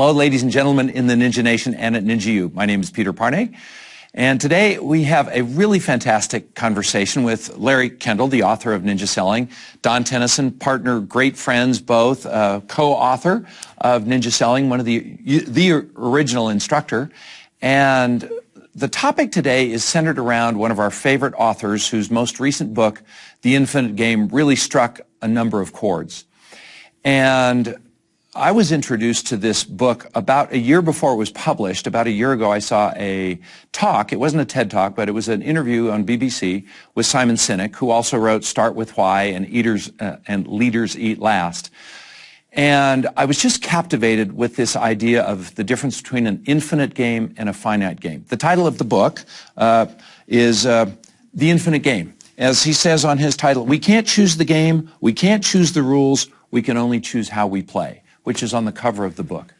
Hello, ladies and gentlemen in the Ninja Nation and at Ninja U. My name is Peter Parnay, and today we have a really fantastic conversation with Larry Kendall, the author of Ninja Selling, Don Tennyson, partner, great friends both, co-author of Ninja Selling, one of the original instructor. And the topic today is centered around one of our favorite authors whose most recent book, The Infinite Game, really struck a number of chords. And I was introduced to this book about a year before it was published. About a year ago, I saw a talk. It wasn't a TED Talk, but it was an interview on BBC with Simon Sinek, who also wrote Start With Why and Leaders Eat Last. And I was just captivated with this idea of the difference between an infinite game and a finite game. The title of the book is The Infinite Game. As he says on his title, we can't choose the game, we can't choose the rules, we can only choose how we play, which is on the cover of the book.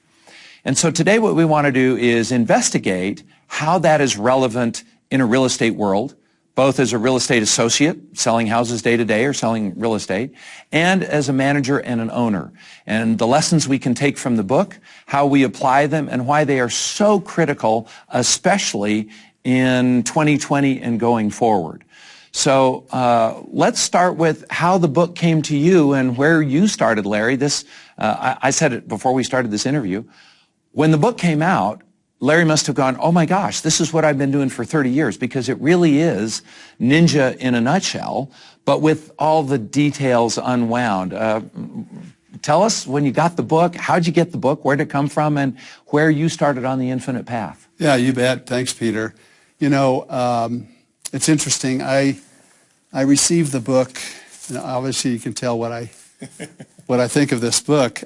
And so today what we want to do is investigate how that is relevant in a real estate world, both as a real estate associate, selling houses day to day or selling real estate, and as a manager and an owner. And the lessons we can take from the book, how we apply them, and why they are so critical, especially in 2020 and going forward. So let's start with how the book came to you and where you started, Larry. I said it before we started this interview. When the book came out, Larry must have gone, oh my gosh, this is what I've been doing for 30 years, because it really is Ninja in a nutshell, but with all the details unwound. Tell us when you got the book, how'd you get the book, where'd it come from, and where you started on the infinite path. Yeah, you bet. Thanks, Peter. You know, it's interesting. I received the book, and obviously you can tell what I think of this book.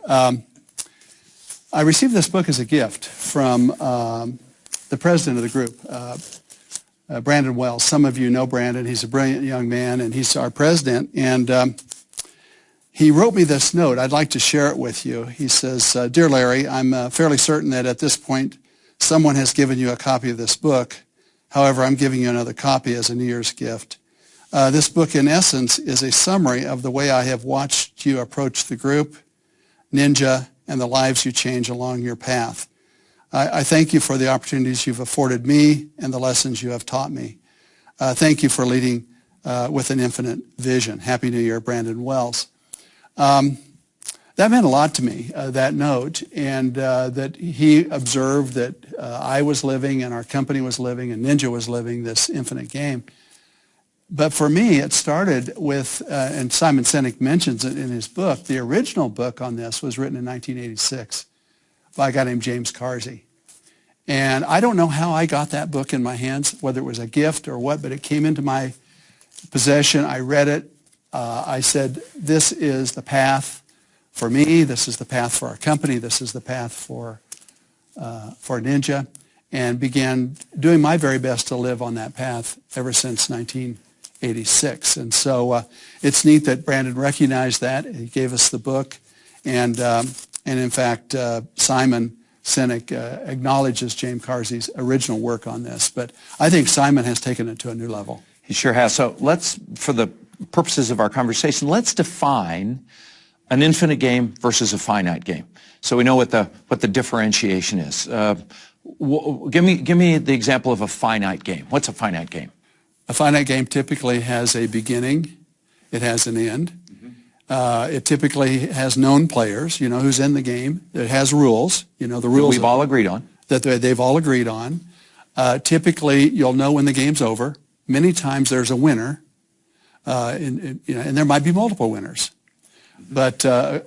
I received this book as a gift from the president of the group, Brandon Wells. Some of you know Brandon. He's a brilliant young man, and he's our president. And he wrote me this note. I'd like to share it with you. He says, Dear Larry, I'm fairly certain that at this point someone has given you a copy of this book. However, I'm giving you another copy as a New Year's gift. This book, in essence, is a summary of the way I have watched you approach the group, Ninja, and the lives you change along your path. I thank you for the opportunities you've afforded me and the lessons you have taught me. Thank you for leading with an infinite vision. Happy New Year, Brandon Wells. That meant a lot to me, that note, and that he observed that I was living and our company was living and Ninja was living this infinite game. But for me, it started with, and Simon Sinek mentions it in his book, the original book on this was written in 1986 by a guy named James Carsey. And I don't know how I got that book in my hands, whether it was a gift or what, but it came into my possession. I read it. I said, this is the path for me. This is the path for our company. This is the path for Ninja, and began doing my very best to live on that path ever since 1986. And so it's neat that Brandon recognized that. He gave us the book, and in fact, Simon Sinek acknowledges James Carsey's original work on this. But I think Simon has taken it to a new level. He sure has. So let's, for the purposes of our conversation, let's define an infinite game versus a finite game, so we know what the differentiation is. Give me the example of a finite game. What's a finite game? A finite game typically has a beginning. It has an end. It typically has known players. You know who's in the game. It has rules. You know the rules we've all agreed on. That they've all agreed on. Typically, you'll know when the game's over. Many times there's a winner, and there might be multiple winners. But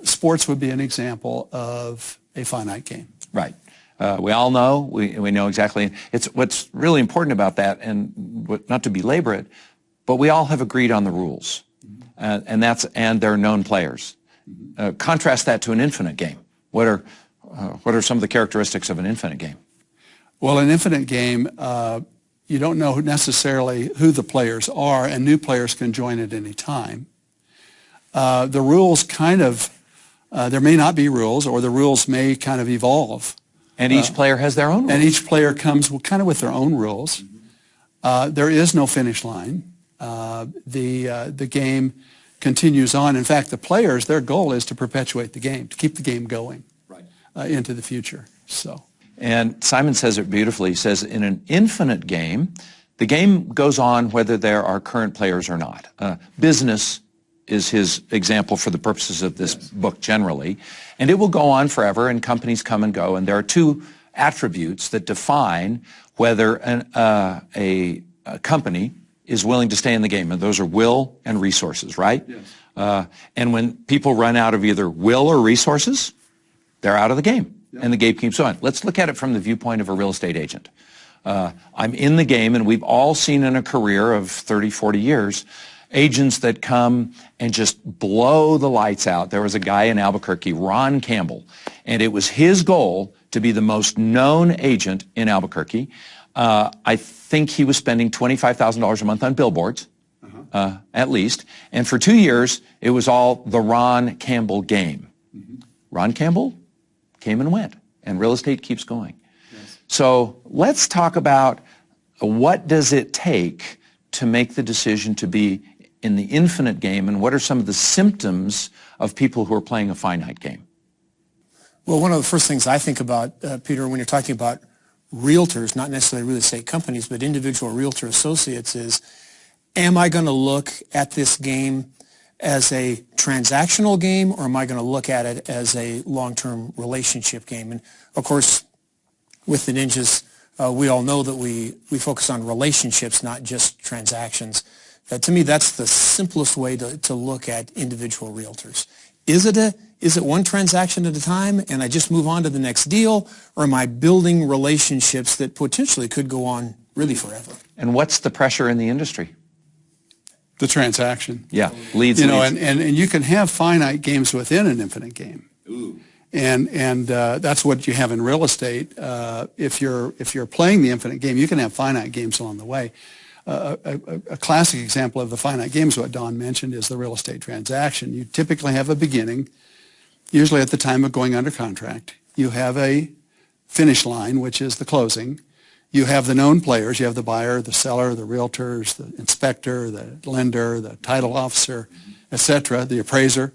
sports would be an example of a finite game. Right. We all know, we know exactly. It's what's really important about that, and not to belabor it, but we all have agreed on the rules, and they're known players. Contrast that to an infinite game. What are some of the characteristics of an infinite game? Well, an infinite game, you don't know necessarily who the players are, and new players can join at any time. The rules there may not be rules, or the rules may kind of evolve. And each player has their own rules. And each player comes kind of with their own rules. There is no finish line. The game continues on. In fact, the players, their goal is to perpetuate the game, to keep the game going into the future. So. And Simon says it beautifully. He says, in an infinite game, the game goes on whether there are current players or not. Business is his example for the purposes of this book generally. And it will go on forever, and companies come and go. And there are two attributes that define whether a company is willing to stay in the game. And those are will and resources, right? Yes. And when people run out of either will or resources, they're out of the game. And the game keeps on. Let's look at it from the viewpoint of a real estate agent. I'm in the game, and we've all seen in a career of 30, 40 years, agents that come and just blow the lights out. There was a guy in Albuquerque, Ron Campbell, and it was his goal to be the most known agent in Albuquerque. I think he was spending $25,000 a month on billboards, at least. And for 2 years, it was all the Ron Campbell game. Ron Campbell came and went, and real estate keeps going. Yes. So let's talk about what does it take to make the decision to be in the infinite game, and what are some of the symptoms of people who are playing a finite game? Well, one of the first things I think about, Peter, when you're talking about realtors, not necessarily real estate companies, but individual realtor associates is, am I going to look at this game as a transactional game, or am I going to look at it as a long-term relationship game? And of course, with the Ninjas, we all know that we focus on relationships, not just transactions. To me, that's the simplest way to look at individual realtors. Is it one transaction at a time and I just move on to the next deal, or am I building relationships that potentially could go on really forever? And what's the pressure in the industry? The transaction. Yeah, leads. And you can have finite games within an infinite game. Ooh. And that's what you have in real estate. If you're playing the infinite game, you can have finite games along the way. A classic example of the finite games, what Don mentioned, is the real estate transaction. You typically have a beginning, usually at the time of going under contract. You have a finish line, which is the closing. You have the known players. You have the buyer, the seller, the realtors, the inspector, the lender, the title officer, etc., the appraiser.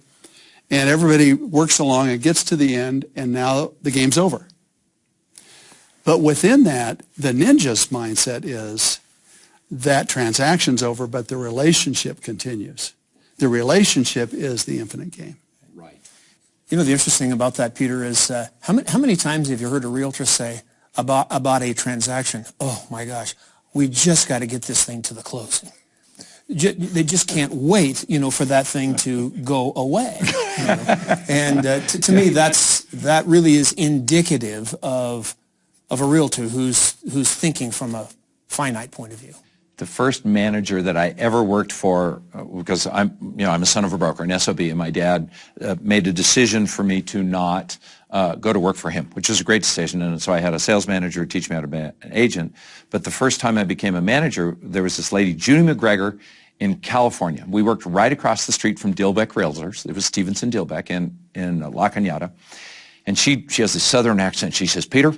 And everybody works along and gets to the end, and now the game's over. But within that, the Ninja's mindset is that transaction's over, but the relationship continues. The relationship is the infinite game. Right. You know, the interesting thing about that, Peter, is how many times have you heard a realtor say about a transaction, oh my gosh, we just got to get this thing to the closing. They just can't wait, for that thing to go away. And to me, that really is indicative of a realtor who's thinking from a finite point of view. The first manager that I ever worked for, because I'm a son of a broker, an SOB, and my dad made a decision for me to not go to work for him, which is a great decision. And so I had a sales manager teach me how to be an agent. But the first time I became a manager, there was this lady, Judy McGregor, in California. We worked right across the street from Dilbeck Realtors. It was Stevenson Dilbeck in La Cañada. And she has this southern accent. She says, Peter,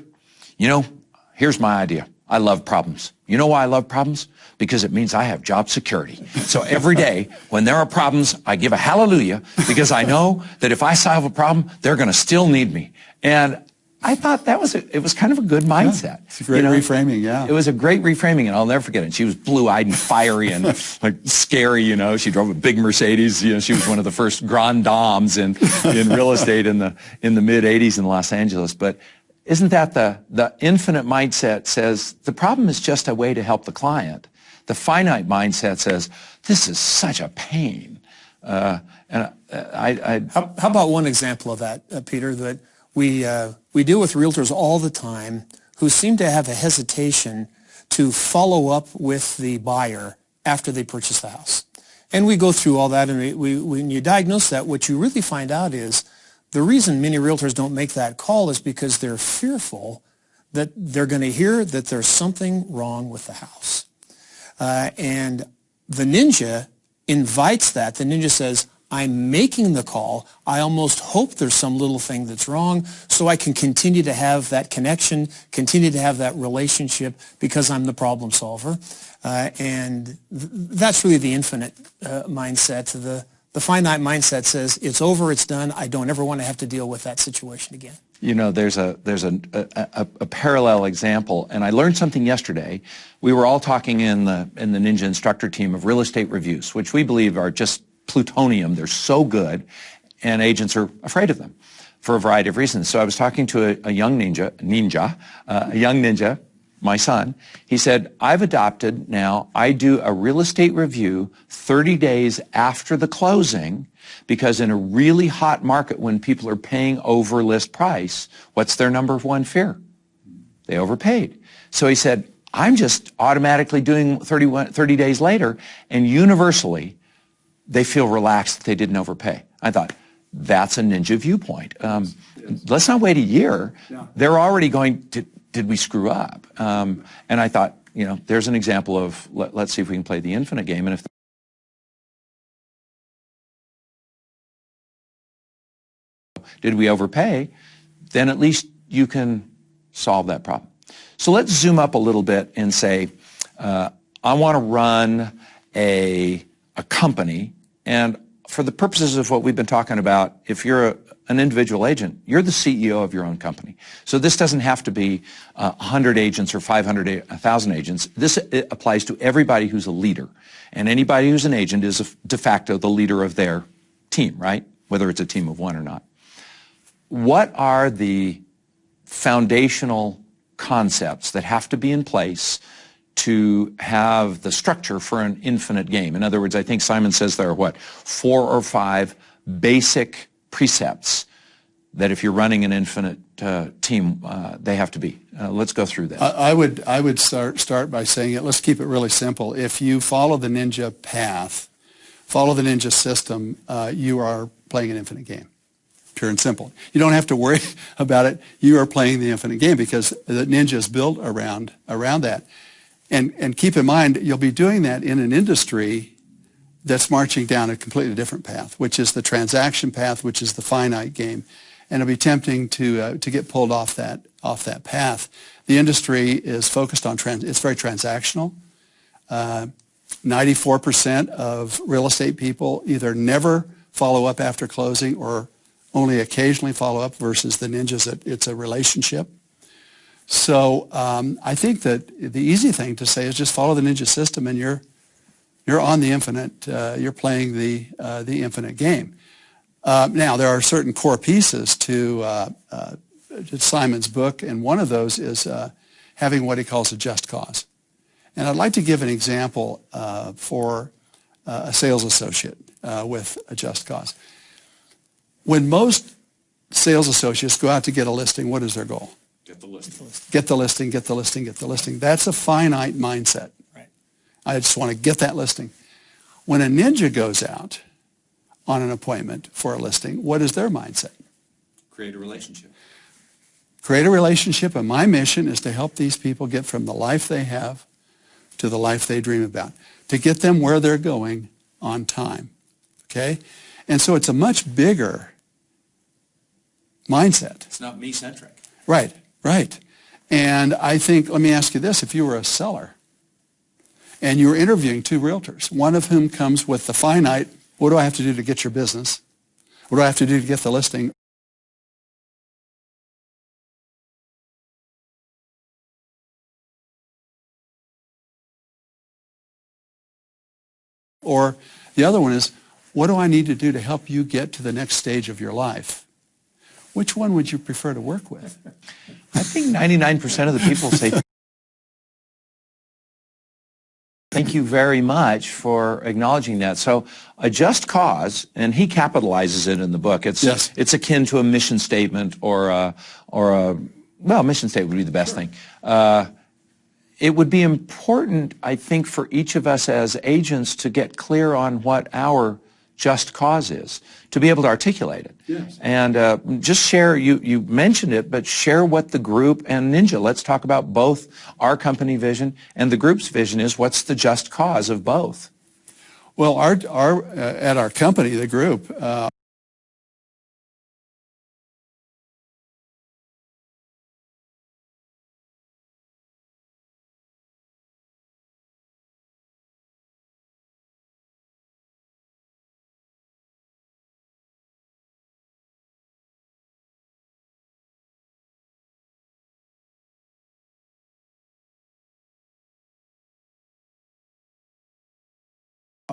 here's my idea. I love problems. You know why I love problems? Because it means I have job security. So every day when there are problems, I give a hallelujah, because I know that if I solve a problem, they're going to still need me. And I thought it was kind of a good mindset. Yeah, it's a great reframing, yeah. It was a great reframing, and I'll never forget it. She was blue-eyed and fiery and like scary, She drove a big Mercedes. She was one of the first grand dames in real estate in the mid-'80s in Los Angeles. But isn't that the infinite mindset says the problem is just a way to help the client. The finite mindset says this is such a pain. How about one example of that, Peter? That we deal with realtors all the time who seem to have a hesitation to follow up with the buyer after they purchase the house. And we go through all that, and when you diagnose that, what you really find out is the reason many realtors don't make that call is because they're fearful that they're going to hear that there's something wrong with the house. And the Ninja invites that. The Ninja says, I'm making the call. I almost hope there's some little thing that's wrong so I can continue to have that connection, continue to have that relationship because I'm the problem solver. And that's really the infinite mindset. The finite mindset says, it's over, it's done. I don't ever want to have to deal with that situation again. You know, there's a parallel example, and I learned something yesterday. We were all talking in the Ninja instructor team of real estate reviews, which we believe are just plutonium. They're so good, and agents are afraid of them for a variety of reasons. So I was talking to a young ninja, my son. He said, I've adopted now, I do a real estate review 30 days after the closing, because in a really hot market when people are paying over list price, what's their number one fear? They overpaid. So he said, I'm just automatically doing 30 days later, and universally, they feel relaxed that they didn't overpay. I thought, that's a ninja viewpoint. Let's not wait a year. Yeah. They're already going to, did we screw up? And I thought, you know, there's an example of, let's see if we can play the infinite game. And if did we overpay, then at least you can solve that problem. So let's zoom up a little bit and say, I want to run a company, and for the purposes of what we've been talking about, if you're an individual agent, you're the CEO of your own company. So this doesn't have to be 100 agents or 500, 1,000 agents. This applies to everybody who's a leader. And anybody who's an agent is de facto the leader of their team, right? Whether it's a team of one or not. What are the foundational concepts that have to be in place to have the structure for an infinite game? In other words, I think Simon says there are, what, 4 or 5 basic precepts that if you're running an infinite team, they have to be. Let's go through that. I would start by saying it. Let's keep it really simple. If you follow the ninja path, follow the ninja system, you are playing an infinite game. Pure and simple. You don't have to worry about it. You are playing the infinite game because the ninja is built around that. And keep in mind, you'll be doing that in an industry that's marching down a completely different path, which is the transaction path, which is the finite game. And it'll be tempting to get pulled off that path. The industry is focused on, it's very transactional. 94% of real estate people either never follow up after closing or only occasionally follow up, versus the ninjas, it's a relationship. So I think that the easy thing to say is just follow the ninja system, and you're on the infinite. You're playing the infinite game. Now there are certain core pieces to Simon's book, and one of those is having what he calls a just cause. And I'd like to give an example for a sales associate with a just cause. When most sales associates go out to get a listing, what is their goal? Get the listing. Get the listing, get the listing, get the listing. That's a finite mindset. Right. I just want to get that listing. When a ninja goes out on an appointment for a listing, what is their mindset? Create a relationship. Create a relationship, and my mission is to help these people get from the life they have to the life they dream about, to get them where they're going on time. Okay? And so it's a much bigger mindset. It's not me-centric. Right, right. And I think, let me ask you this, if you were a seller and you were interviewing 2 realtors, one of whom comes with the finite, what do I have to do to get your business? What do I have to do to get the listing? Or the other one is, what do I need to do to help you get to the next stage of your life? Which one would you prefer to work with? I think 99% of the people say, thank you very much for acknowledging that. So a just cause, and he capitalizes it in the book. It's akin to a mission statement well, mission statement would be the best thing. It would be important, I think, for each of us as agents to get clear on what our just cause is, to be able to articulate it. Yes. And just share, you mentioned it, but share what the group and Ninja, let's talk about both our company vision and the group's vision is. What's the just cause of both? Well, at our company, the group,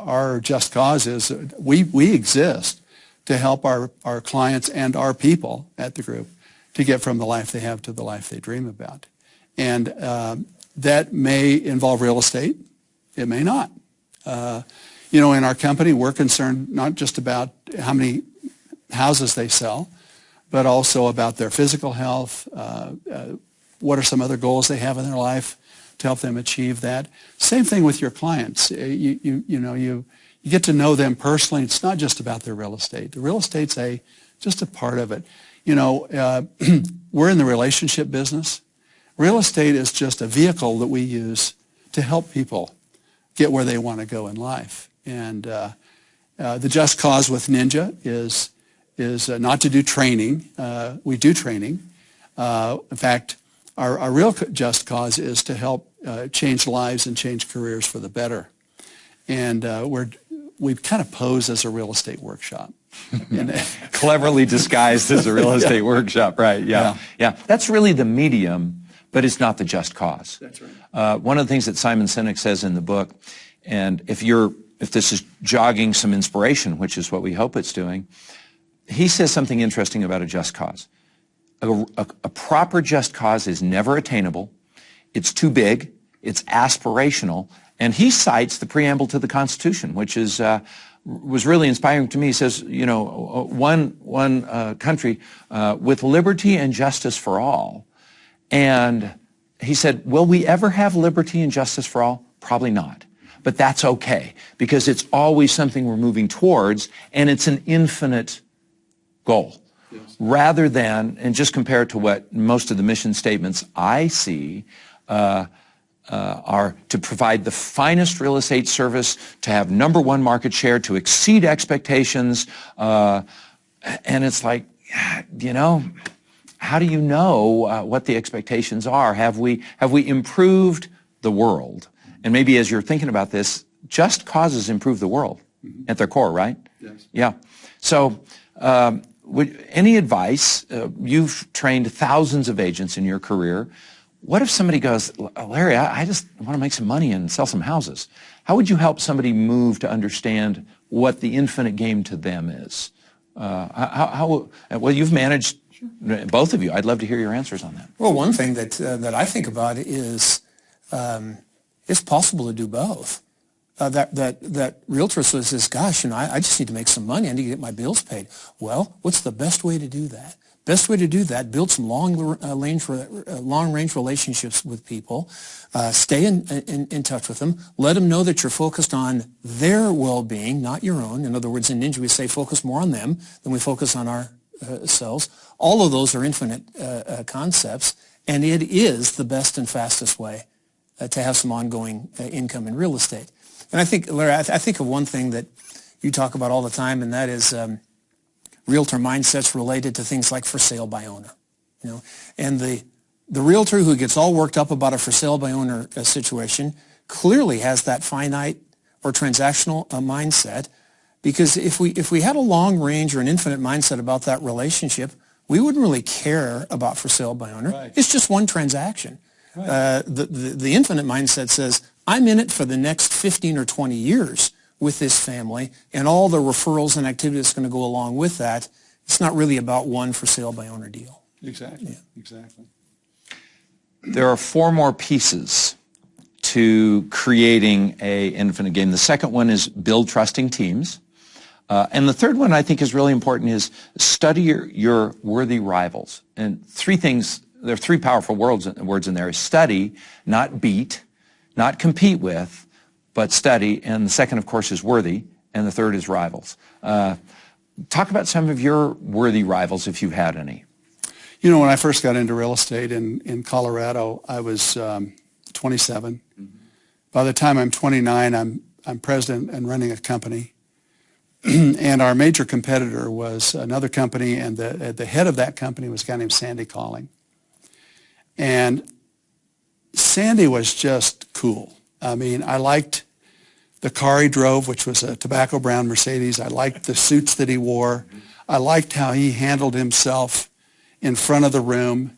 our just cause is we exist to help our clients and our people at the group to get from the life they have to the life they dream about. And that may involve real estate. It may not. You know, in our company, we're concerned not just about how many houses they sell, but also about their physical health. What are some other goals they have in their life to help them achieve that? Same thing with your clients. You get to know them personally. It's not just about their real estate. The real estate's just a part of it. You know, we're in the relationship business. Real estate is just a vehicle that we use to help people get where they want to go in life. And the just cause with Ninja is not to do training. We do training. In fact, our real just cause is to help change lives and change careers for the better. And we kind of pose as a real estate workshop. Cleverly disguised as a real estate workshop, right? Yeah. That's really the medium, but it's not the just cause. That's right. One of the things that Simon Sinek says in the book, and if this is jogging some inspiration, which is what we hope it's doing, he says something interesting about a just cause. A proper just cause is never attainable. It's too big. It's aspirational. And he cites the preamble to the Constitution, which was really inspiring to me. He says, you know, one country with liberty and justice for all. And he said, will we ever have liberty and justice for all? Probably not. But that's okay, because it's always something we're moving towards, and it's an infinite goal. Yes. Rather than, and just compare it to what most of the mission statements I see are to provide the finest real estate service, to have #1 market share, to exceed expectations. And it's like, you know, how do you know what the expectations are? Have we improved the world? And maybe as you're thinking about this, just causes improve the world at their core, right? Yes. Yeah. So any advice? You've trained thousands of agents in your career. What if somebody goes, Larry, I just want to make some money and sell some houses? How would you help somebody move to understand what the infinite game to them is? Well, you've managed, both of you. I'd love to hear your answers on that. Well, one thing that I think about is it's possible to do both. That realtor says, gosh, you know, I just need to make some money. I need to get my bills paid. Well, what's the best way to do that? Best way to do that, build some long-range relationships with people, stay in touch with them, let them know that you're focused on their well-being, not your own. In other words, in Ninja, we say focus more on them than we focus on ourselves. All of those are infinite concepts, and it is the best and fastest way to have some ongoing income in real estate. And I think, Larry, I think of one thing that you talk about all the time, and that is realtor mindsets related to things like for sale by owner. You know, and the realtor who gets all worked up about a for sale by owner situation clearly has that finite or transactional mindset, because if we had a long range or an infinite mindset about that relationship, we wouldn't really care about for sale by owner. Right. It's just one transaction. Right. The infinite mindset says, I'm in it for the next 15 or 20 years with this family and all the referrals and activity that's going to go along with that. It's not really about one for sale by owner deal. Exactly. Yeah. Exactly. There are 4 more pieces to creating an infinite game. The second one is build trusting teams. And the third one I think is really important is study your worthy rivals. And 3 things, there are 3 powerful words in there. Study, not beat, not compete with, but study. And the second, of course, is worthy. And the third is rivals. Talk about some of your worthy rivals, if you've had any. You know, when I first got into real estate in Colorado, I was 27. Mm-hmm. By the time I'm 29, I'm president and running a company. And our major competitor was another company, and the head of that company was a guy named Sandy Calling. And Sandy was just cool. I mean, I liked the car he drove, which was a tobacco brown Mercedes. I liked the suits that he wore. I liked how he handled himself in front of the room.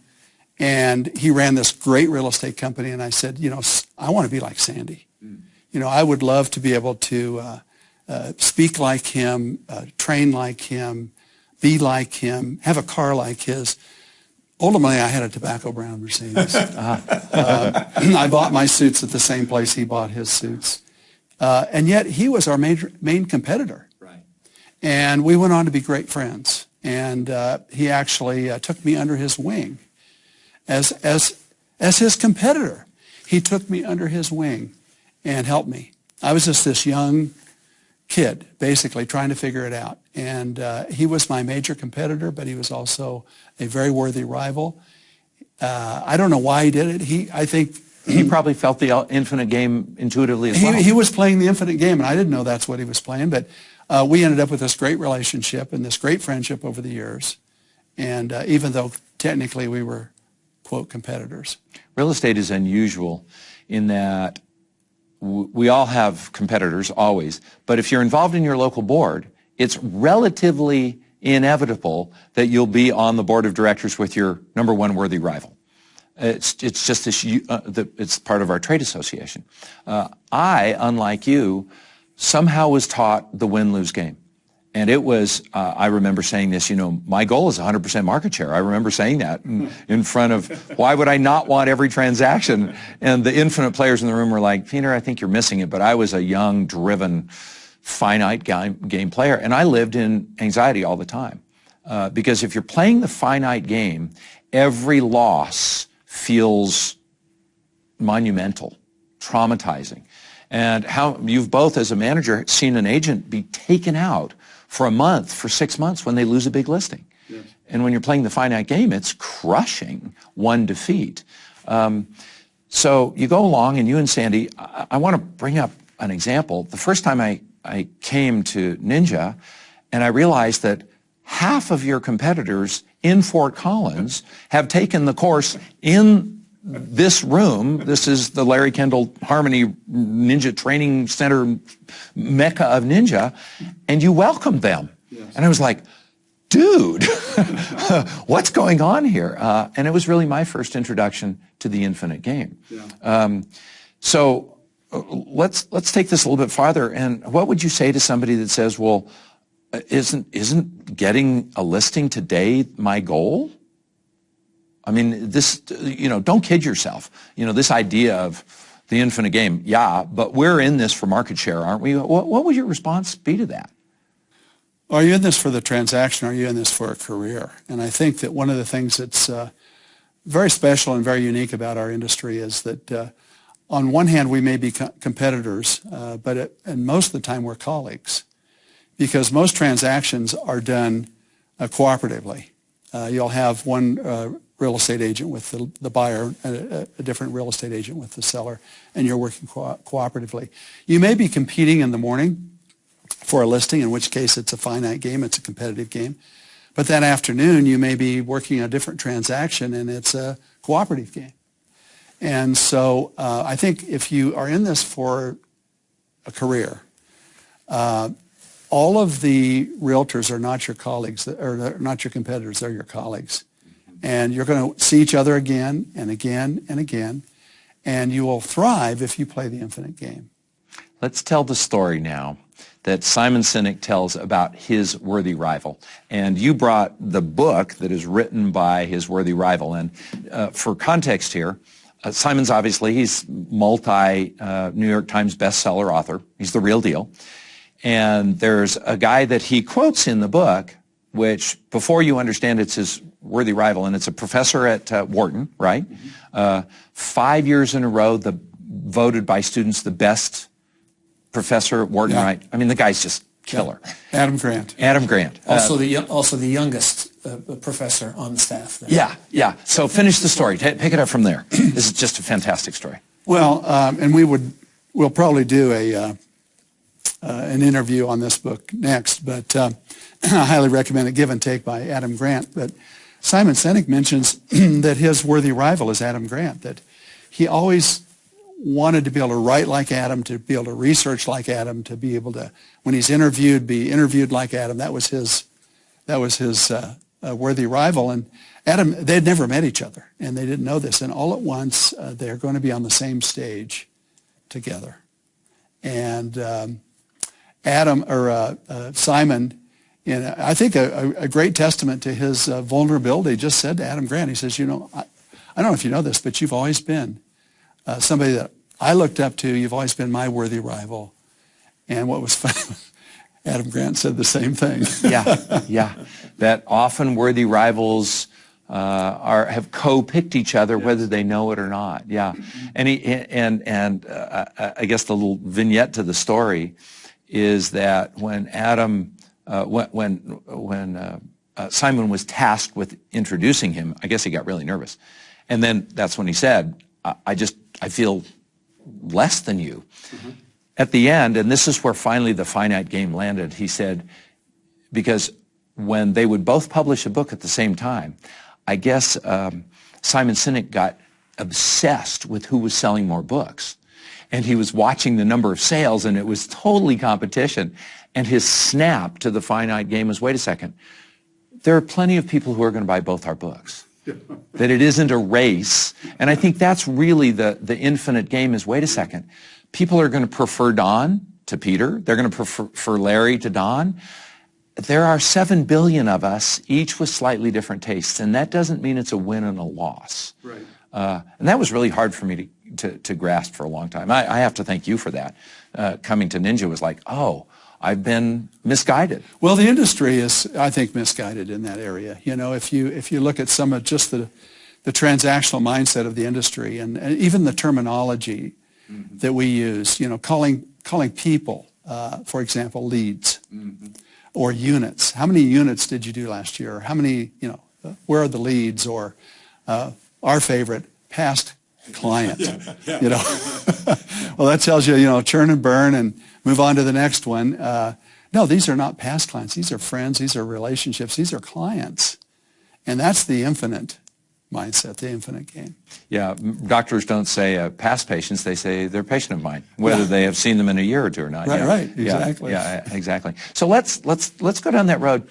And he ran this great real estate company. And I said, you know, I want to be like Sandy. You know, I would love to be able to speak like him, train like him, be like him, have a car like his. Ultimately, I had a tobacco brown Mercedes. I bought my suits at the same place he bought his suits. And yet he was our main competitor. Right. And we went on to be great friends. And he actually took me under his wing as his competitor. He took me under his wing and helped me. I was just this young kid, basically, trying to figure it out. And he was my major competitor, but he was also a very worthy rival. I don't know why he did it. I think he probably felt the infinite game intuitively as well. He was playing the infinite game, and I didn't know that's what he was playing. But we ended up with this great relationship and this great friendship over the years. And even though technically we were, quote, competitors. Real estate is unusual in that we all have competitors, always. But if you're involved in your local board, it's relatively inevitable that you'll be on the board of directors with your number one worthy rival. It's just this, it's part of our trade association. I, unlike you, somehow was taught the win-lose game. And it was, I remember saying this, my goal is 100% market share. I remember saying that in front of, why would I not want every transaction? And the infinite players in the room were like, Peter, I think you're missing it. But I was a young, driven, finite game player. And I lived in anxiety all the time. Because if you're playing the finite game, every loss feels monumental, traumatizing. And how you've both, as a manager, seen an agent be taken out for a month, for 6 months when they lose a big listing. Yes. And when you're playing the finite game, it's crushing one defeat. So you go along, and you and Sandy, I want to bring up an example. The first time I came to Ninja, and I realized that half of your competitors in Fort Collins have taken the course in this room. This is the Larry Kendall Harmony Ninja Training Center, mecca of ninja, and you welcomed them. Yes. And I was like, dude, what's going on here? And it was really my first introduction to the infinite game. Yeah. So let's take this a little bit farther. And what would you say to somebody that says, well, isn't getting a listing today my goal? I mean, this, don't kid yourself. This idea of the infinite game, yeah, but we're in this for market share, aren't we? What would your response be to that? Are you in this for the transaction, or are you in this for a career? And I think that one of the things that's very special and very unique about our industry is that on one hand, we may be competitors, but most of the time we're colleagues, because most transactions are done cooperatively. You'll have one real estate agent with the buyer, a different real estate agent with the seller, and you're working cooperatively. You may be competing in the morning for a listing, in which case it's a finite game, it's a competitive game. But that afternoon, you may be working a different transaction, and it's a cooperative game. And so I think if you are in this for a career, all of the realtors are not your colleagues, or not your competitors, they're your colleagues. And you're going to see each other again and again and again, and you will thrive if you play the infinite game. Let's tell the story now that Simon Sinek tells about his worthy rival. And you brought the book that is written by his worthy rival. And for context here, Simon's obviously, he's New York Times bestseller author. He's the real deal. And there's a guy that he quotes in the book, which, before you understand it's his worthy rival, and it's a professor at Wharton, right? Mm-hmm. 5 years in a row, voted by students the best professor at Wharton, yeah. Right? I mean, the guy's just killer. Yeah. Adam Grant. Adam Grant. Also the youngest professor on the staff there. Yeah, yeah. So finish the story. Pick it up from there. This is just a fantastic story. Well, and we'll probably do an interview on this book next, but I highly recommend it, Give and Take by Adam Grant. But Simon Sinek mentions that his worthy rival is Adam Grant, that he always wanted to be able to write like Adam, to be able to research like Adam, to be able to, when he's interviewed, be interviewed like Adam. That was his worthy rival. And Adam, they'd never met each other, and they didn't know this. And all at once, they're going to be on the same stage together. And Simon, in I think a great testament to his vulnerability, just said to Adam Grant, he says, I don't know if you know this, but you've always been somebody that I looked up to. You've always been my worthy rival. And what was funny, Adam Grant said the same thing. Yeah. That often worthy rivals have co-picked each other, whether they know it or not. Yeah. And I guess the little vignette to the story is that when Simon was tasked with introducing him, I guess he got really nervous. And then that's when he said, I feel less than you. Mm-hmm. At the end, and this is where finally the finite game landed, he said, because when they would both publish a book at the same time, I guess Simon Sinek got obsessed with who was selling more books. And he was watching the number of sales, and it was totally competition. And his snap to the finite game was, wait a second, there are plenty of people who are going to buy both our books. That it isn't a race. And I think that's really the infinite game is, wait a second, people are going to prefer Don to Peter. They're going to prefer Larry to Don. There are 7 billion of us, each with slightly different tastes, and that doesn't mean it's a win and a loss. Right. And that was really hard for me to grasp for a long time. I have to thank you for that. Coming to Ninja was like, oh, I've been misguided. Well, the industry is, I think, misguided in that area. If you look at some of just the transactional mindset of the industry and even the terminology that we use, calling people, for example, leads or units. How many units did you do last year? How many, where are the leads? Or our favorite, past client. Well, that tells you, churn and burn and move on to the next one. No, these are not past clients. These are friends. These are relationships. These are clients. And that's the infinite mindset, the infinite game. Yeah, doctors don't say past patients. They say they're a patient of mine, whether they have seen them in a year or two or not. Right, yeah. right, exactly. Yeah, exactly. So let's go down that road.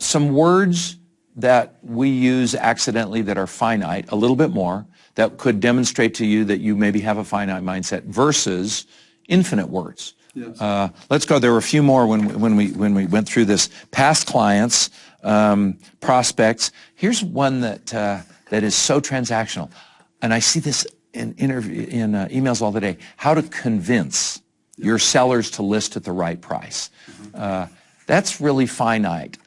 Some words that we use accidentally that are finite, a little bit more, that could demonstrate to you that you maybe have a finite mindset versus infinite words. Yes. Let's go. There were a few more when we went through this. Past clients, prospects. Here's one that is so transactional, and I see this in emails all the day. How to convince your sellers to list at the right price. That's really finite.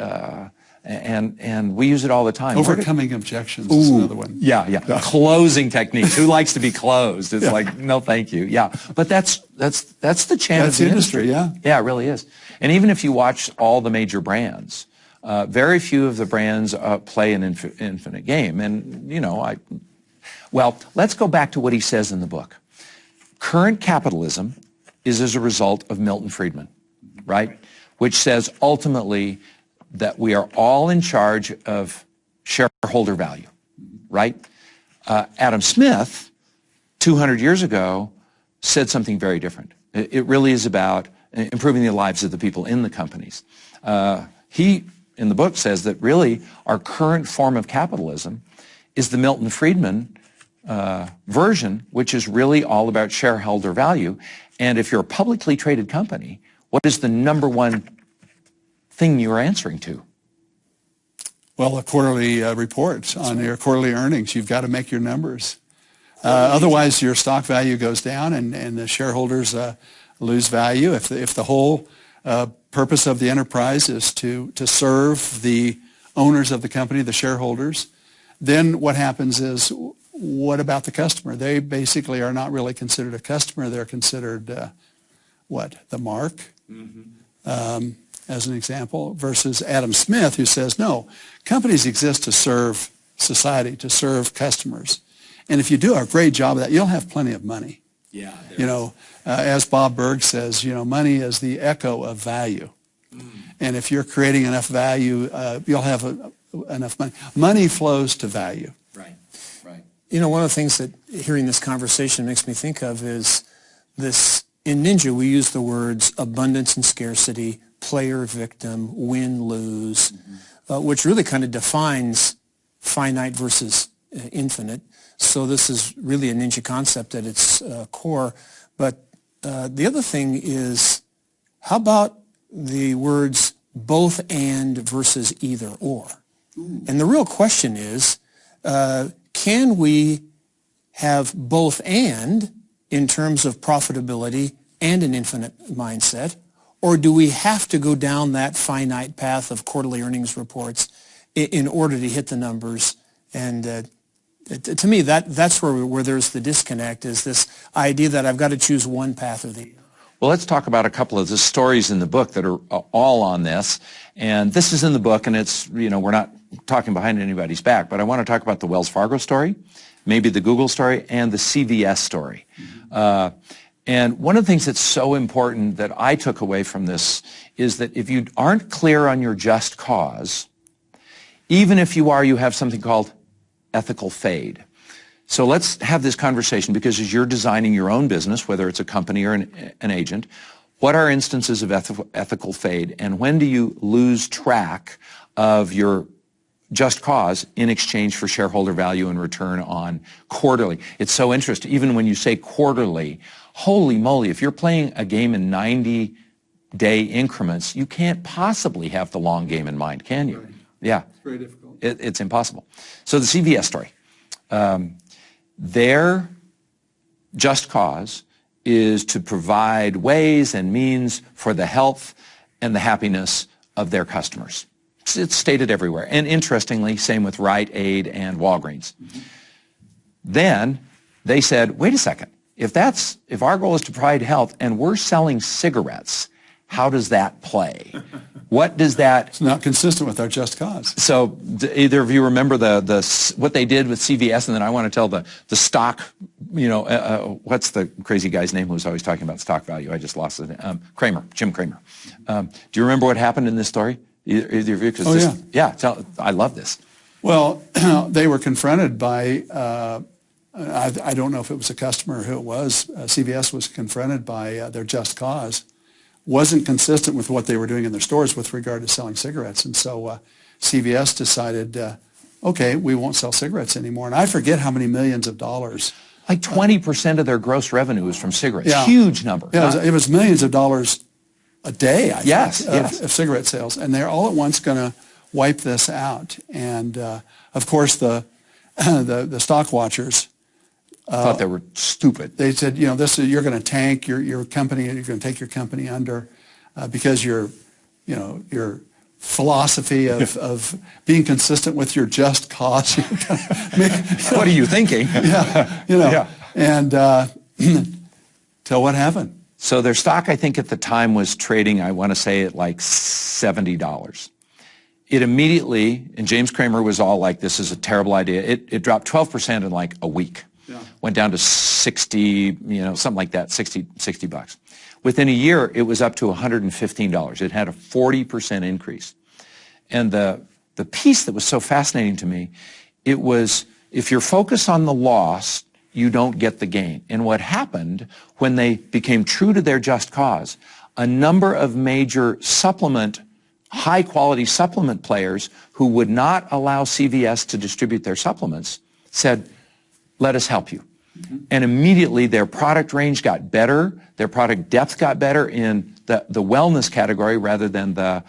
And we use it all the time. Overcoming objections is another one. Yeah. Closing techniques. Who likes to be closed? It's like, no, thank you. Yeah. But that's the chant of the industry. Yeah. Yeah, it really is. And even if you watch all the major brands, very few of the brands play an infinite game. And, let's go back to what he says in the book. Current capitalism is as a result of Milton Friedman, right? Which says ultimately that we are all in charge of shareholder value, right? Adam Smith, 200 years ago, said something very different. It really is about improving the lives of the people in the companies. He, in the book, says that really our current form of capitalism is the Milton Friedman version, which is really all about shareholder value. And if you're a publicly traded company, what is the number one thing you're answering to? Well, a quarterly report on your quarterly earnings. You've got to make your numbers. Otherwise, your stock value goes down and the shareholders lose value. If the whole purpose of the enterprise is to serve the owners of the company, the shareholders, then what happens is, what about the customer? They basically are not really considered a customer. They're considered, the mark? As an example, versus Adam Smith, who says, no, companies exist to serve society, to serve customers. And if you do a great job of that, you'll have plenty of money. Yeah. As Bob Berg says, money is the echo of value. And if you're creating enough value, you'll have enough money. Money flows to value. Right. One of the things that hearing this conversation makes me think of is this. In Ninja, we use the words abundance and scarcity, player, victim, win, lose, which really kind of defines finite versus infinite. So this is really a Ninja concept at its core. But the other thing is How about the words both and versus either or? And the real question is, can we have both and in terms of profitability and an infinite mindset, or do we have to go down that finite path of quarterly earnings reports in order to hit the numbers? And to me, that's where there's the disconnect, is this idea that I've got to choose one path or the other. Well, let's talk about a couple of the stories in the book that are all on this. And this is in the book, and it's, we're not talking behind anybody's back, but I want to talk about the Wells Fargo story, maybe the Google story, and the CVS story. And one of the things that's so important that I took away from this is that if you aren't clear on your just cause, even if you are, you have something called ethical fade. So let's have this conversation, because as you're designing your own business, whether it's a company or an agent, what are instances of ethical fade, and when do you lose track of your just cause in exchange for shareholder value and return on quarterly? It's so interesting. Even when you say quarterly, holy moly, if you're playing a game in 90-day increments, you can't possibly have the long game in mind, can you? Right. Yeah. It's very difficult. It's impossible. So the CVS story. Their just cause is to provide ways and means for the health and the happiness of their customers. It's stated everywhere. And interestingly, same with Rite Aid and Walgreens. Mm-hmm. Then they said, wait a second, if our goal is to provide health and we're selling cigarettes, how does that play? What does that... It's not consistent with our just cause. So either of you remember what they did with CVS, and then I want to tell the stock, what's the crazy guy's name who was always talking about stock value? I just lost it. Kramer, Jim Kramer. Do you remember what happened in this story? Either of you? Yeah, I love this. Well, they were confronted by, I don't know if it was a customer or who it was, CVS was confronted by their just cause. Wasn't consistent with what they were doing in their stores with regard to selling cigarettes. And so CVS decided, okay, we won't sell cigarettes anymore. And I forget how many millions of dollars. Like 20% of their gross revenue is from cigarettes. Yeah. Huge number. Yeah, it was millions of dollars a day, I think, of cigarette sales. And they're all at once going to wipe this out. And, of course, the stock watchers thought they were stupid. They said, you're going to tank your company, you're going to take your company under because your philosophy of being consistent with your just cause. What are you thinking? Yeah. And so what happened? So their stock, I think at the time, was trading, I want to say, at like $70. It immediately, and James Kramer was all like, this is a terrible idea. It dropped 12% in like a week. Yeah. Went down to 60, something like that, $60. Within a year, it was up to $115. It had a 40% increase. And the piece that was so fascinating to me, it was, if you're focused on the loss, you don't get the gain. And what happened when they became true to their just cause, a number of major high-quality supplement players who would not allow CVS to distribute their supplements said, let us help you. Mm-hmm. And immediately their product range got better, their product depth got better in the wellness category rather than the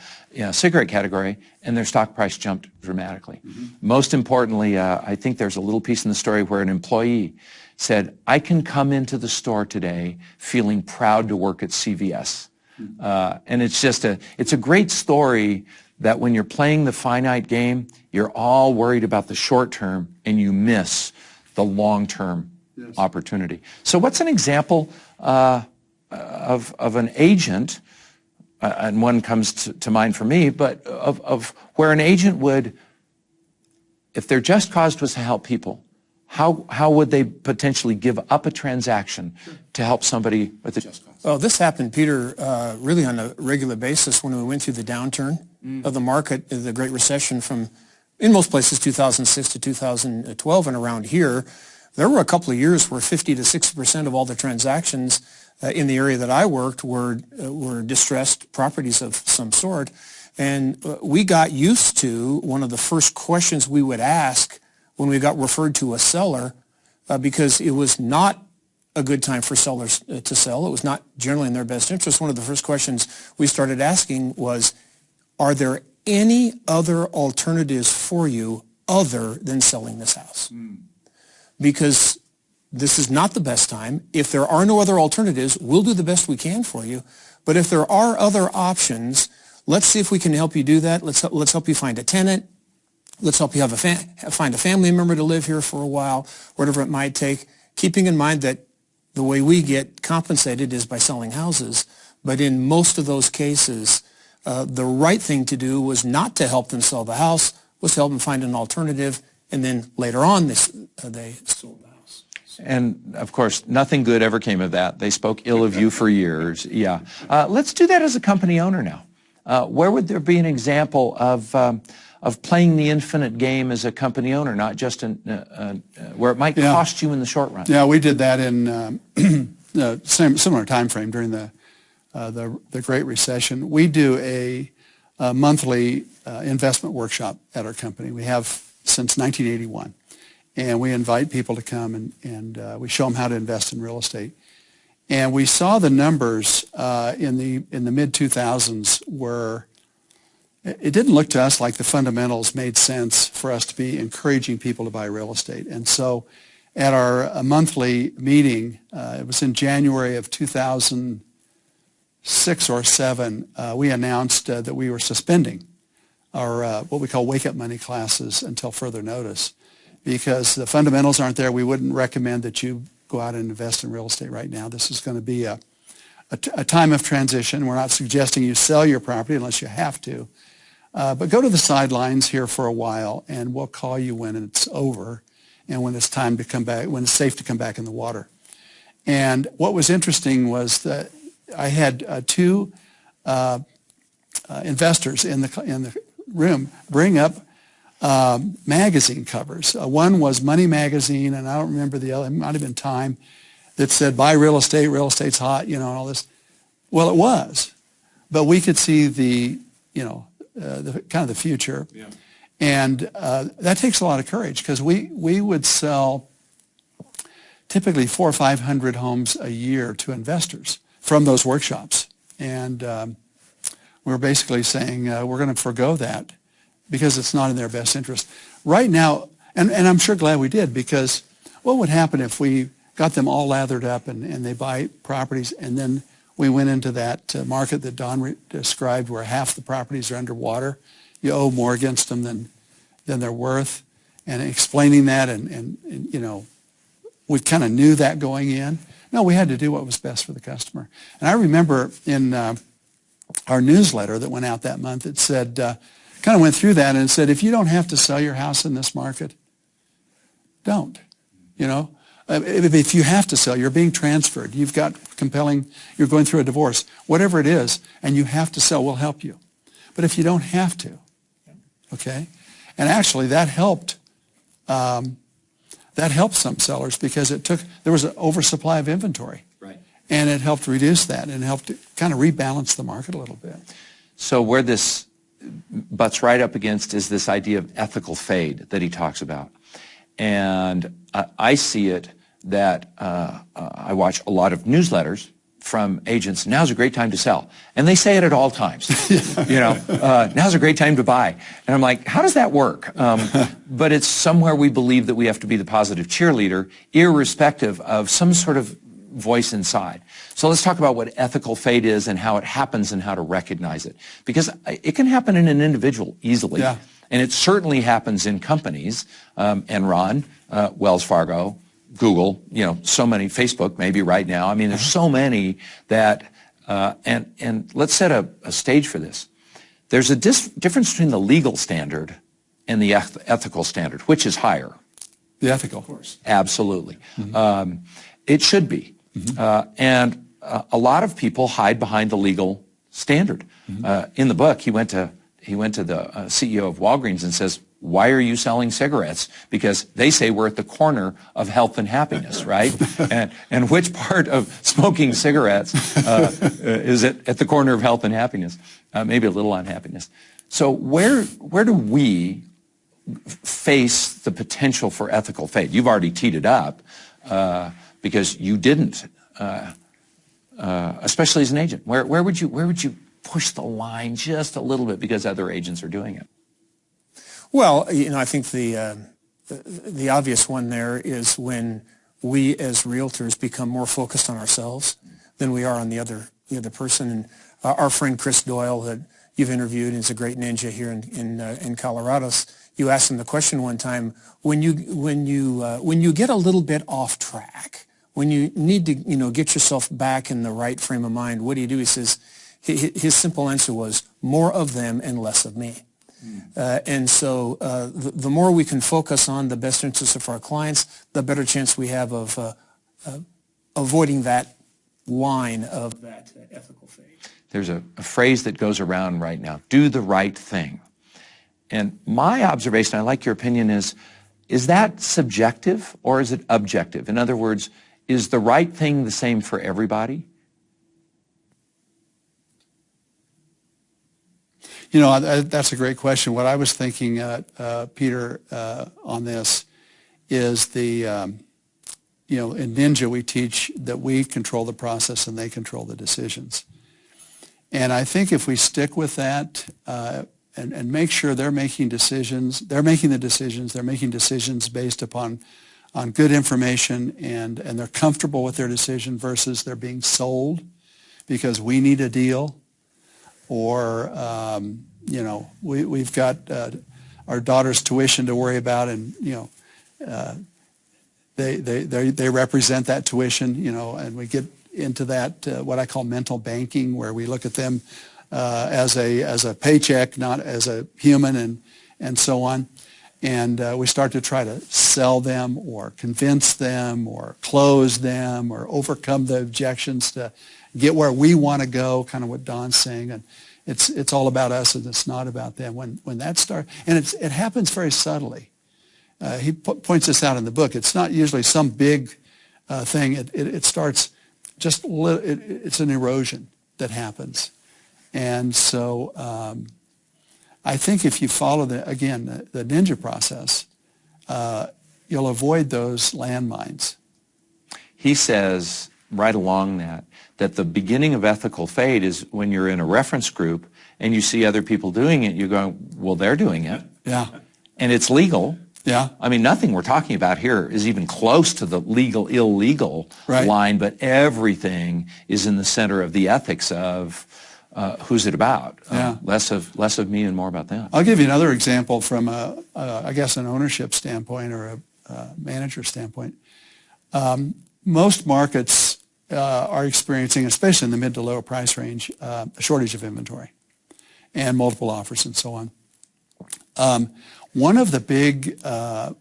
cigarette category, and their stock price jumped dramatically. Mm-hmm. Most importantly, I think there's a little piece in the story where an employee said, I can come into the store today feeling proud to work at CVS. Mm-hmm. And it's a great story that when you're playing the finite game, you're all worried about the short term and you miss the long-term opportunity. So what's an example of an agent, and one comes to mind for me, but of where an agent would, if their just cause was to help people, how would they potentially give up a transaction to help somebody with a just cause? Well, this happened, Peter, really on a regular basis when we went through the downturn of the market, the Great Recession from, in most places, 2006 to 2012, and around here, there were a couple of years where 50 to 60% of all the transactions in the area that I worked were distressed properties of some sort. And we got used to one of the first questions we would ask when we got referred to a seller, because it was not a good time for sellers to sell. It was not generally in their best interest. One of the first questions we started asking was, are there any other alternatives for you other than selling this house? Because this is not the best time. If there are no other alternatives, we'll do the best we can for you. But if there are other options, let's see if we can help you do that. Let's help you find a tenant. Let's help you find a family member to live here for a while, whatever it might take, keeping in mind that the way we get compensated is by selling houses. But in most of those cases, the right thing to do was not to help them sell the house, was to help them find an alternative, and then later on they sold the house. And, of course, nothing good ever came of that. They spoke ill of you for years. Yeah. Let's do that as a company owner now. Where would there be an example of playing the infinite game as a company owner, not just where it might cost you in the short run? Yeah, we did that in similar time frame during the Great Recession. We do a monthly investment workshop at our company. We have since 1981. And we invite people to come and we show them how to invest in real estate. And we saw the numbers in the mid-2000s where it didn't look to us like the fundamentals made sense for us to be encouraging people to buy real estate. And so at our monthly meeting, it was in January of 2006 or 7, we announced that we were suspending our what we call wake-up money classes until further notice. Because the fundamentals aren't there, we wouldn't recommend that you go out and invest in real estate right now. This is going to be a time of transition. We're not suggesting you sell your property unless you have to. But go to the sidelines here for a while, and we'll call you when it's over and when it's time to come back, when it's safe to come back in the water. And what was interesting was that I had two investors in the room bring up magazine covers. One was Money Magazine, and I don't remember the other, it might have been Time, that said, buy real estate's hot, and all this. Well, it was. But we could see the kind of the future. Yeah. And that takes a lot of courage because we would sell typically 400 or 500 homes a year to investors from those workshops. And we're basically saying we're going to forego that because it's not in their best interest. Right now, and I'm sure glad we did, because what would happen if we got them all lathered up and they buy properties and then we went into that market that Don described where half the properties are underwater. You owe more against them than they're worth. And explaining that and we kind of knew that going in. No, we had to do what was best for the customer. And I remember in our newsletter that went out that month, it said, kind of went through that and said, if you don't have to sell your house in this market, don't. If you have to sell, you're being transferred. You've got you're going through a divorce, whatever it is, and you have to sell, we'll help you. But if you don't have to, okay? And actually that helped some sellers because there was an oversupply of inventory. Right. And it helped reduce that and helped kind of rebalance the market a little bit. So where this butts right up against is this idea of ethical fade that he talks about. And I see it that I watch a lot of newsletters from agents. Now's a great time to sell. And they say it at all times. Now's a great time to buy. And I'm like, how does that work? But it's somewhere we believe that we have to be the positive cheerleader, irrespective of some sort of voice inside. So let's talk about what ethical fade is and how it happens and how to recognize it. Because it can happen in an individual easily. Yeah. And it certainly happens in companies. Enron, Wells Fargo, Google, so many, Facebook maybe right now. I mean, there's so many that, and let's set a stage for this. There's a difference between the legal standard and the ethical standard. Which is higher? The ethical, of course. Absolutely. Mm-hmm. It should be. Mm-hmm. And a lot of people hide behind the legal standard. Mm-hmm. In the book, he went to the CEO of Walgreens and says, why are you selling cigarettes? Because they say we're at the corner of health and happiness, right? and which part of smoking cigarettes is it at the corner of health and happiness? Maybe a little unhappiness. So where do we face the potential for ethical fade? You've already teed it up, because you didn't, especially as an agent. Where would you push the line just a little bit because other agents are doing it? Well, I think the obvious one there is when we as realtors become more focused on ourselves than we are on the other person. And our friend Chris Doyle, that you've interviewed, is a great ninja here in Colorado. You asked him the question one time: when you get a little bit off track, when you need to get yourself back in the right frame of mind, what do you do? He says his simple answer was more of them and less of me. And so the more we can focus on the best interests of our clients, the better chance we have of avoiding that line of that ethical fade. There's a phrase that goes around right now: do the right thing. And my observation, I like your opinion, is that subjective or is it objective? In other words, is the right thing the same for everybody? That's a great question. What I was thinking, Peter, on this is in Ninja we teach that we control the process and they control the decisions. And I think if we stick with that and make sure they're making decisions based upon good information and they're comfortable with their decision versus they're being sold because we need a deal. Or, we've got our daughter's tuition to worry about, and they represent that tuition, and we get into that what I call mental banking, where we look at them as a paycheck, not as a human, and so on, and we start to try to sell them or convince them or close them or overcome the objections to get where we want to go, kind of what Don's saying. And it's all about us and it's not about them. When that starts, and it happens very subtly. He points this out in the book. It's not usually some big thing. It starts just, it's an erosion that happens. And so I think if you follow the Ninja process, you'll avoid those landmines. He says right along that the beginning of ethical fade is when you're in a reference group and you see other people doing it, you're going, well, they're doing it. Yeah. And it's legal. Yeah. I mean, nothing we're talking about here is even close to the legal, illegal line, but everything is in the center of the ethics of who's it about. Less of me and more about them. I'll give you another example from, I guess, an ownership standpoint or a manager standpoint. Most markets are experiencing, especially in the mid to lower price range, a shortage of inventory and multiple offers and so on. One of the big,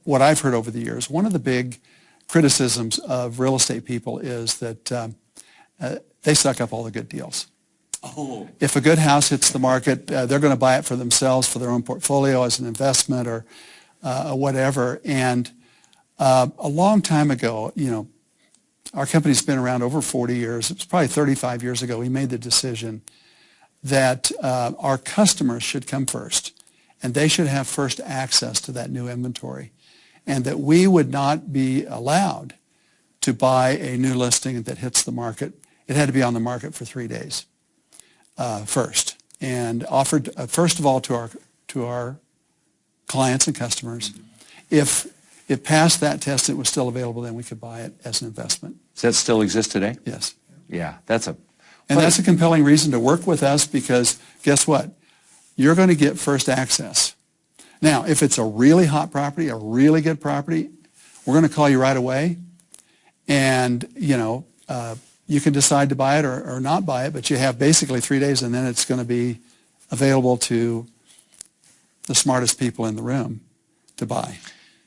what I've heard over the years, one of the big criticisms of real estate people is that they suck up all the good deals. Oh. If a good house hits the market, they're going to buy it for themselves, for their own portfolio, as an investment or whatever. And a long time ago, our company's been around over 40 years. It was probably 35 years ago we made the decision that our customers should come first, and they should have first access to that new inventory, and that we would not be allowed to buy a new listing that hits the market. It had to be on the market for 3 days first, and offered first of all to our clients and customers. If it passed that test, it was still available, then we could buy it as an investment. Does that still exist today? Yes. Yeah, that's a compelling reason to work with us, because guess what? You're going to get first access. Now, if it's a really hot property, a really good property, we're going to call you right away, and you can decide to buy it or not buy it, but you have basically 3 days, and then it's going to be available to the smartest people in the room to buy.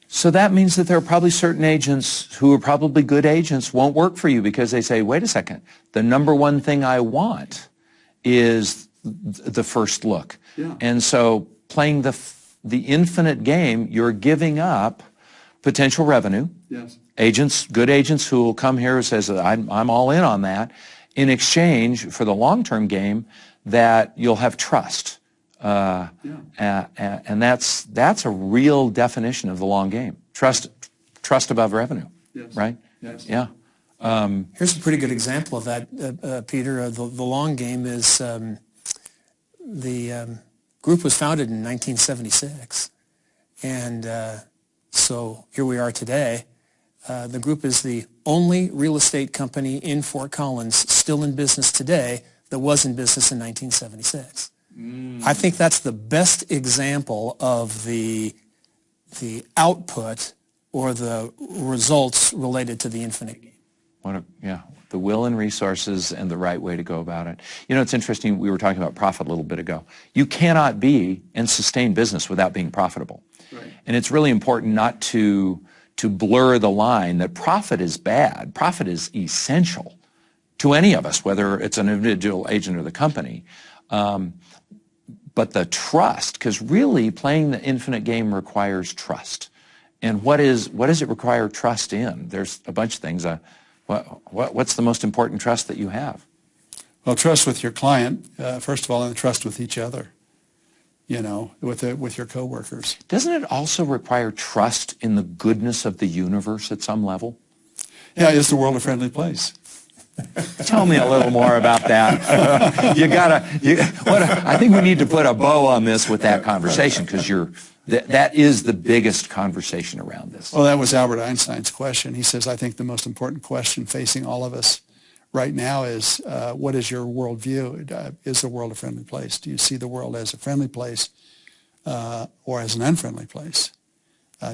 So that means that there are probably certain agents who are probably good agents won't work for you because they say, wait a second, the number one thing I want is the first look. Yeah. And so playing the infinite game, you're giving up potential revenue. Yes. Good agents who will come here and says, I'm all in on that, in exchange for the long-term game that you'll have trust. And that's a real definition of the long game. Trust above revenue. Yes. Right? Yes. Yeah. Here's a pretty good example of that, Peter. The long game is the group was founded in 1976, and so here we are today. The group is the only real estate company in Fort Collins still in business today that was in business in 1976. I think that's the best example of the output or the results related to the infinite game. Yeah, the will and resources and the right way to go about it. You know, it's interesting, we were talking about profit a little bit ago. You cannot be and sustain business without being profitable. Right. And it's really important not to blur the line that profit is bad. Profit is essential to any of us, whether it's an individual agent or the company. But the trust, because really playing the infinite game requires trust. And what does it require trust in? There's a bunch of things. What's the most important trust that you have? Well, trust with your client, first of all, and trust with each other, you know, with your coworkers. Doesn't it also require trust in the goodness of the universe at some level? Yeah, is the world a friendly place? Tell me a little more about that. I think we need to put a bow on this with that conversation, because that is the biggest conversation around this. Well, that was Albert Einstein's question. He says, I think the most important question facing all of us right now is, what is your worldview? Is the world a friendly place? Do you see the world as a friendly place or as an unfriendly place?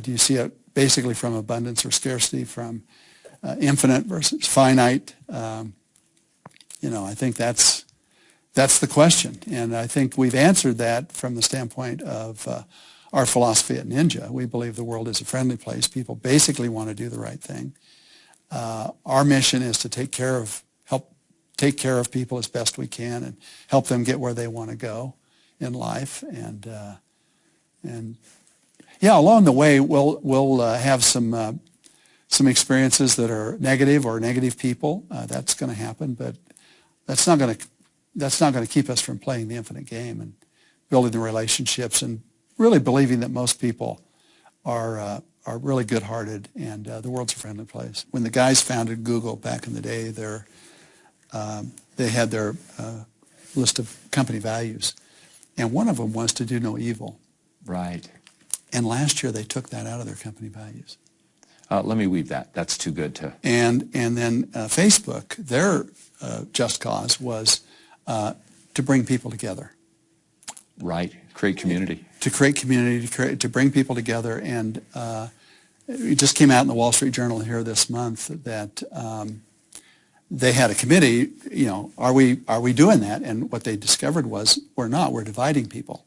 Do you see it basically from abundance or scarcity, from infinite versus finite? You know, I think that's the question. And I think we've answered that from the standpoint of our philosophy at Ninja. We believe the world is a friendly place. People basically want to do the right thing. Our mission is to help take care of people as best we can and help them get where they want to go in life. And yeah, along the way, we'll have some experiences that are negative or negative people. That's going to happen, but that's not going to keep us from playing the infinite game and building the relationships and really believing that most people are really good-hearted and the world's a friendly place. When the guys founded Google back in the day, they had their list of company values, and one of them was to do no evil. Right. And last year they took that out of their company values. Let me weave that. That's too good to. And then Facebook, their just cause was to bring people together. Right. Create community. To create community, to bring people together. And it just came out in the Wall Street Journal here this month that they had a committee, you know, are we doing that? And what they discovered was we're not. We're dividing people.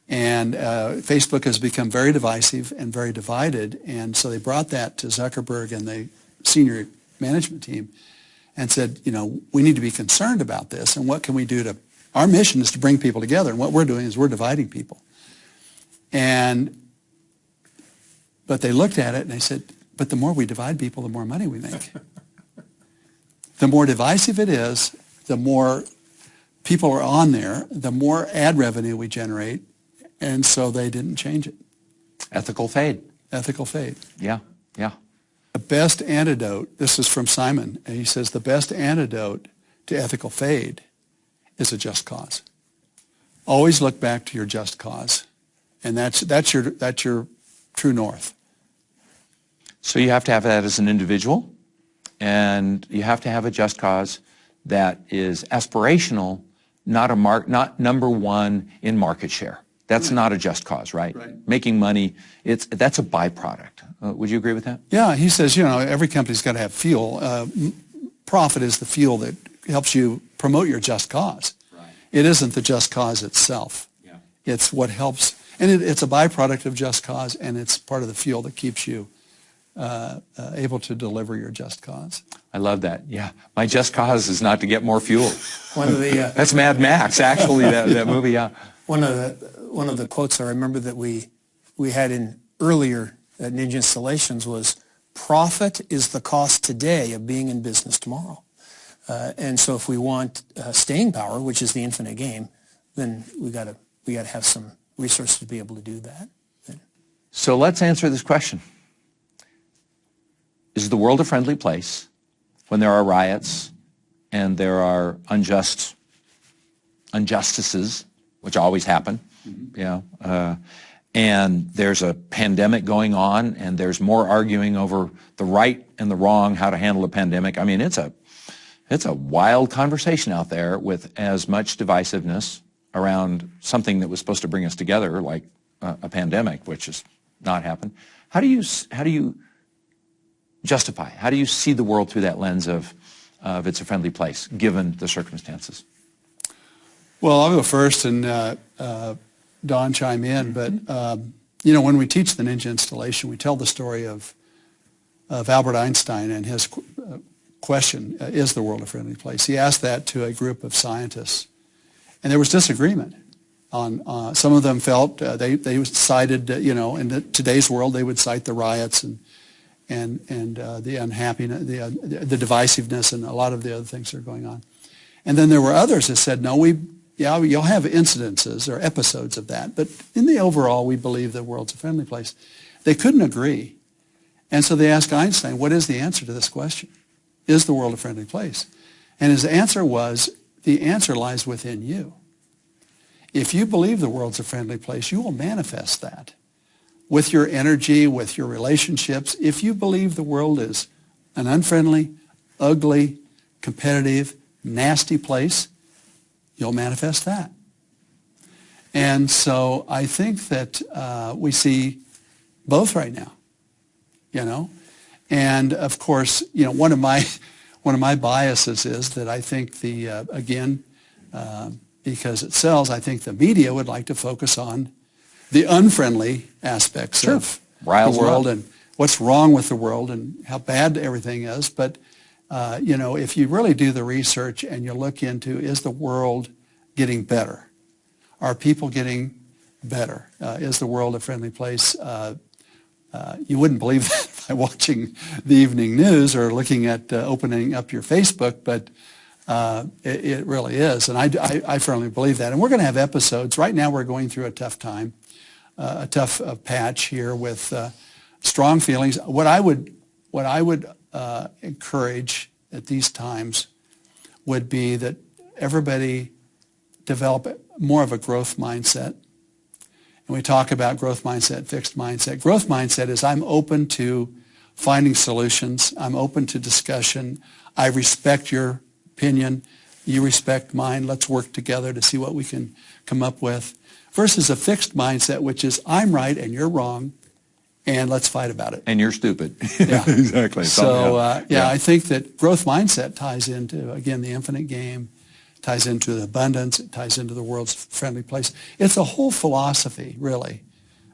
And Facebook has become very divisive and very divided. And so they brought that to Zuckerberg and the senior management team and said, you know, we need to be concerned about this. And what can we do to, our mission is to bring people together. And what we're doing is we're dividing people. But they looked at it and they said, but the more we divide people, the more money we make. The more divisive it is, the more people are on there, the more ad revenue we generate. And so they didn't change it. Ethical fade. Ethical fade. Yeah, yeah. The best antidote, this is from Simon, and he says the best antidote to ethical fade is a just cause. Always look back to your just cause. And that's your true north. So you have to have that as an individual, and you have to have a just cause that is aspirational, not number one in market share. That's not a just cause, right? Making money, that's a byproduct. Would you agree with that? Yeah, he says, you know, every company's got to have fuel. Profit is the fuel that helps you promote your just cause. Right. It isn't the just cause itself. Yeah. It's what helps, and it's a byproduct of just cause, and it's part of the fuel that keeps you able to deliver your just cause. I love that. Yeah, my just cause is not to get more fuel. That's Mad Max, actually. that movie. Yeah. One of the quotes I remember that we had in earlier Ninja Installations was, profit is the cost today of being in business tomorrow. And so if we want staying power, which is the infinite game, then we got to have some resources to be able to do that. So let's answer this question. Is the world a friendly place? when there are riots and there are injustices, which always happen, and there's a pandemic going on, and there's more arguing over the right and the wrong, how to handle a pandemic. I mean, it's a wild conversation out there with as much divisiveness around something that was supposed to bring us together, like a pandemic, which has not happened. How do you justify? How do you see the world through that lens of it's a friendly place, given the circumstances? Well, I'll go first, and Don chime in. But when we teach the Ninja installation, we tell the story of Albert Einstein and his question: "Is the world a friendly place?" He asked that to a group of scientists, and there was disagreement. On some of them felt they cited in today's world they would cite the riots and the unhappiness, the divisiveness, and a lot of the other things that are going on. And then there were others that said, no, you'll have incidences or episodes of that, but in the overall, we believe the world's a friendly place. They couldn't agree. And so they asked Einstein, what is the answer to this question? Is the world a friendly place? And his answer was, the answer lies within you. If you believe the world's a friendly place, you will manifest that with your energy, with your relationships. If you believe the world is an unfriendly, ugly, competitive, nasty place, you'll manifest that. And so I think that we see both right now, And of course, one of my biases is that I think because it sells, I think the media would like to focus on the unfriendly aspects of the world and what's wrong with the world and how bad everything is. But, if you really do the research and you look into, is the world getting better? Are people getting better? Is the world a friendly place? You wouldn't believe that by watching the evening news or looking at opening up your Facebook, but it really is. And I firmly believe that. And we're going to have episodes. Right now we're going through a tough time, a tough patch here with strong feelings. What I would encourage at these times would be that everybody develop more of a growth mindset. And we talk about growth mindset, fixed mindset. Growth mindset is I'm open to finding solutions. I'm open to discussion. I respect your opinion. You respect mine. Let's work together to see what we can come up with. Versus a fixed mindset, which is I'm right and you're wrong, and let's fight about it. And you're stupid. Yeah. Exactly. So, I think that growth mindset ties into, again, the infinite game, ties into the abundance, it ties into the world's friendly place. It's a whole philosophy, really,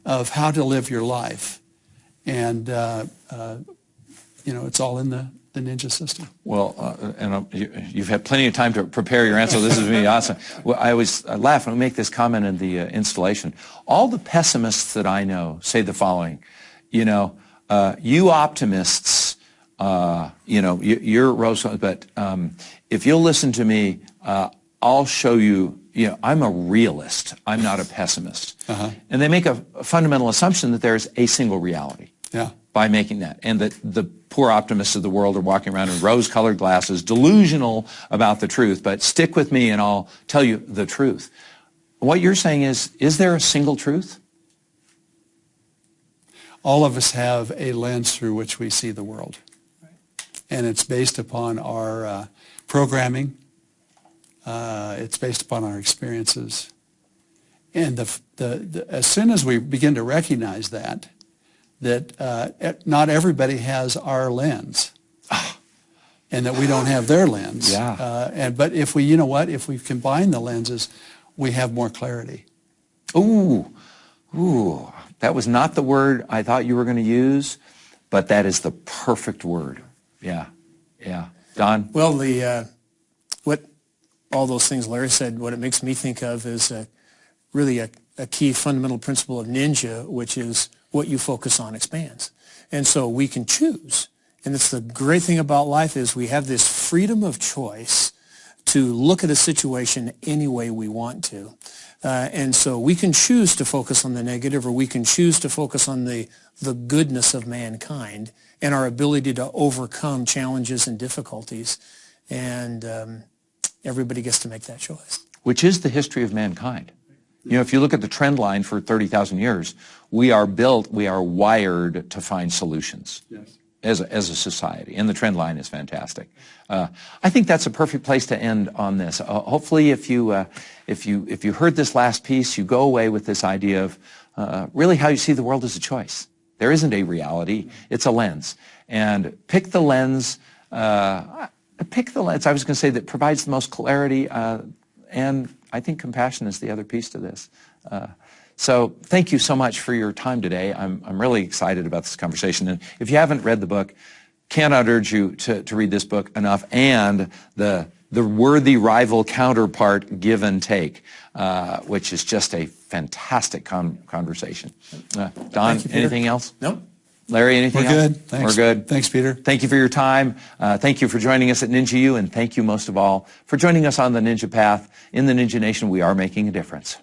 of how to live your life. And, it's all in the Ninja system. Well, you've had plenty of time to prepare your answer. This is going to be awesome. Well, I always laugh when I make this comment in the installation. All the pessimists that I know say the following, you optimists, you're rose, but if you'll listen to me, I'll show you, I'm a realist. I'm not a pessimist. Uh-huh. And they make a fundamental assumption that there's a single reality. Yeah. By making that, and that the poor optimists of the world are walking around in rose-colored glasses, delusional about the truth, but stick with me and I'll tell you the truth. What you're saying is there a single truth? All of us have a lens through which we see the world. And it's based upon our programming. It's based upon our experiences. And as soon as we begin to recognize that not everybody has our lens, and that we don't have their lens. Yeah. But if we combine the lenses, we have more clarity. Ooh, that was not the word I thought you were going to use, but that is the perfect word. Yeah. Don? Well, what all those things Larry said, what it makes me think of is really a key fundamental principle of Ninja, which is what you focus on expands. And so we can choose. And it's the great thing about life is we have this freedom of choice to look at a situation any way we want to. And so we can choose to focus on the negative, or we can choose to focus on the goodness of mankind and our ability to overcome challenges and difficulties. And everybody gets to make that choice. Which is the history of mankind. You know, if you look at the trend line for 30,000 years, we are wired to find solutions. Yes. As a society, and the trend line is fantastic. I think that's a perfect place to end on this. Hopefully, if you heard this last piece, you go away with this idea of really how you see the world as a choice. There isn't a reality; it's a lens, and pick the lens. Pick the lens. I was going to say that provides the most clarity, and I think compassion is the other piece to this. So thank you so much for your time today. I'm really excited about this conversation. And if you haven't read the book, cannot urge you to read this book enough, and the worthy rival counterpart, Give and Take, which is just a fantastic conversation. Don, anything else? No. Larry, anything else? We're good. Thanks. We're good. Thanks, Peter. Thank you for your time. Thank you for joining us at Ninja U, and thank you most of all for joining us on the Ninja Path. In the Ninja Nation, we are making a difference.